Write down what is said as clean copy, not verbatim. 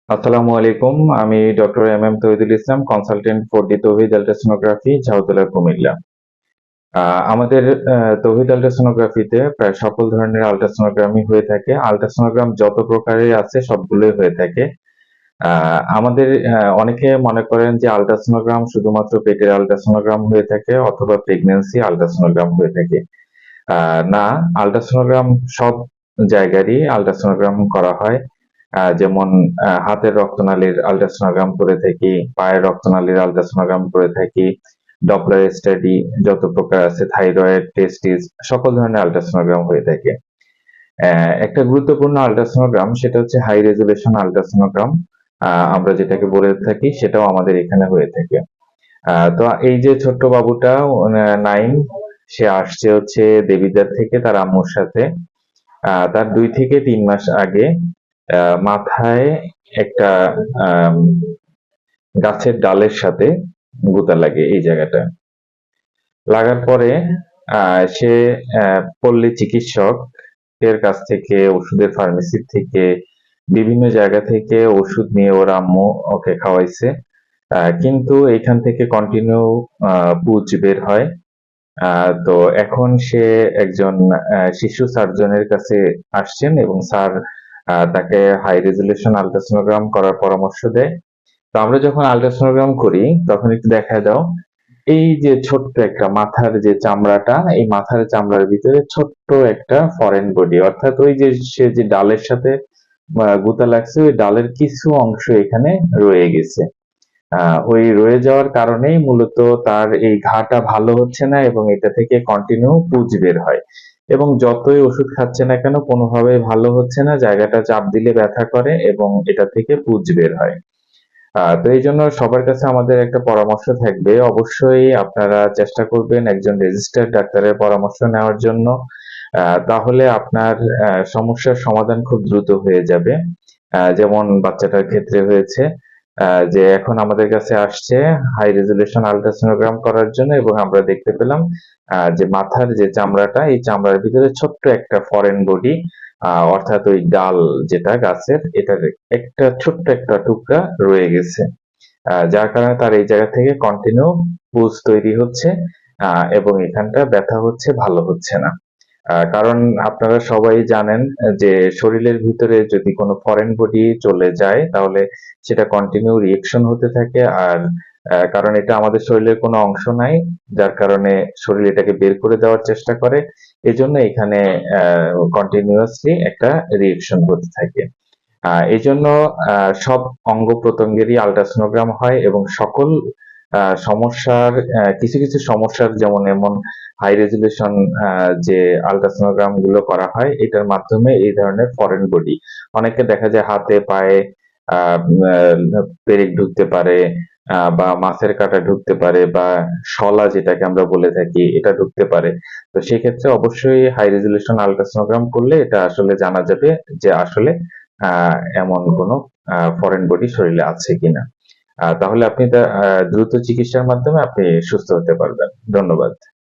আসসালামু আলাইকুম। আমি doctor Tauhidul Islam, consultant for the Tauhid ultrasonography, Jhautala, Cumilla. আমাদের তৌহিদ আল্ট্রাসোনোগ্রাফিতে প্রায় সকল ধরনের আল্ট্রাসোনোগ্রামই হয়ে থাকে। আল্ট্রাসোনোগ্রাম যত প্রকারের আছে সবগুলোই হয়ে থাকে। আমাদের অনেকে মনে করেন যে আল্ট্রাসোনোগ্রাম শুধুমাত্র পেটের আল্ট্রাসোনোগ্রাম হয়ে থাকে অথবা প্রেগন্যান্সি আল্ট্রাসোনোগ্রাম হয়ে থাকে। না, আল্ট্রাসোনোগ্রাম সব জায়গারই আল্ট্রাসোনোগ্রাম করা হয়। যেমন হাতের রক্তনালীর আল্ট্রাসোনোগ্রাম করে থাকি, পায়ের রক্তনালীর আল্ট্রাসোনোগ্রাম করে থাকি, ডপলার স্টাডি যত প্রকার আছে, থাইরয়েড, টেস্টিস, সকল ধরনের আল্ট্রাসোনোগ্রাম হয়ে থাকে। একটা গুরুত্বপূর্ণ আল্ট্রাসোনোগ্রাম সেটা হচ্ছে হাই রেজুলেশন আল্ট্রাসোনোগ্রাম, আমরা যেটাকে বলে থাকি, সেটাও আমাদের এখানে হয়ে থাকে। তো এই যে ছোট্ট বাবুটা, নাইম, সে আসছে হচ্ছে দেবিদ্বার থেকে তার আম্মুর সাথে। তার 2 থেকে 3 মাস আগে মাথায় একটা আম গাছের ডালের সাথে গুতা লাগে এই জায়গাটা। লাগার পরে সে পল্লী চিকিৎসক এর কাছ থেকে, ওষুধের ফার্মেসি থেকে, বিভিন্ন জায়গা থেকে ওষুধ নিয়ে ওর আম্মু ওকে খাওয়াইছে। কিন্তু এখান থেকে কন্টিনিউ পুজ বের হয়। তো এখন সে একজন শিশু সার্জনের কাছে আসছেন এবং স্যার তাকে হাই রেজুলেশন আল্ট্রাসোনোগ্রাম করার পরামর্শ দেয়। তো আমরা যখন আল্ট্রাসোনোগ্রাম করি তখন একটু দেখা দাও, এই যে ছোট্ট একটা মাথার যে চামড়াটা, এই মাথার চামড়ার ভিতরে ছোট্ট একটা ফরেন বডি, অর্থাৎ ওই যে সে যে ডালের সাথে গুতা লাগছে, ওই ডালের কিছু অংশ এখানে রয়ে গেছে। ওই রয়ে যাওয়ার কারণেই মূলত তার এই ঘাটা ভালো হচ্ছে না এবং এটা থেকে কন্টিনিউ পুজ বের হয়। এবং যতই ওষুধ খাচ্ছে না কেন কোনোভাবেই ভালো হচ্ছে না, জায়গাটা চাপ দিলে ব্যথা করে এবং এটা থেকে পুজ বের হয়। তো এই জন্য সবার কাছে আমাদের একটা পরামর্শ থাকবে, অবশ্যই আপনারা চেষ্টা করবেন একজন রেজিস্টার্ড ডাক্তারের পরামর্শ নেওয়ার জন্য। তাহলে আপনার সমস্যার সমাধান খুব দ্রুত হয়ে যাবে। যেমন বাচ্চাটার ক্ষেত্রে হয়েছে, যে এখন আমাদের কাছে আসছে হাই রেজুলেশন আল্ট্রাসোনোগ্রাম করার জন্য এবং আমরা দেখতে পেলাম যে মাথার যে চামড়াটা, এই চামড়ার ভিতরে ছোট্ট একটা ফরেন বডি, অর্থাৎ ওই ডাল যেটা গাছের, এটার একটা ছোট্ট একটা টুকরা রয়ে গেছে। যার কারণে তার এই জায়গা থেকে কন্টিনিউ পুজ তৈরি হচ্ছে এবং এখানটা ব্যথা হচ্ছে, ভালো হচ্ছে না। কারণ আপনারা সবাই জানেন যে শরীরের ভিতরে যদি কোনো ফরেন বডি চলে যায় তাহলে সেটা কন্টিনিউ রিঅ্যাকশন হতে থাকে। আর কারণ এটা আমাদের শরীরের কোনো অংশ নাই, যার কারণে শরীর এটাকে বের করে দেওয়ার চেষ্টা করে। এজন্য এখানে কন্টিনিউয়াসলি একটা রিঅ্যাকশন হতে থাকে। এজন্য সব অঙ্গ প্রত্যঙ্গেরই আল্ট্রাসোনোগ্রাম হয় এবং সকল সমস্যার, কিছু কিছু সমস্যার, যেমন এমন হাই রেজুলেশন যে আল্ট্রাসোনোগ্রাম গুলো করা হয়, এটার মাধ্যমে এই ধরনের ফরেন বডি, অনেকে দেখা যায় হাতে পায়ে পেরেক ঢুকতে পারে, বা মাছের কাঁটা ঢুকতে পারে, বা শলা যেটাকে আমরা বলে থাকি এটা ঢুকতে পারে। তো সেক্ষেত্রে অবশ্যই হাই রেজুলেশন আল্ট্রাসোনোগ্রাম করলে এটা আসলে জানা যাবে যে আসলে এমন কোনো ফরেন বডি শরীরে আছে কিনা। তাহলে আপনি দ্রুত চিকিৎসার মাধ্যমে আপনি সুস্থ হতে পারবেন। ধন্যবাদ।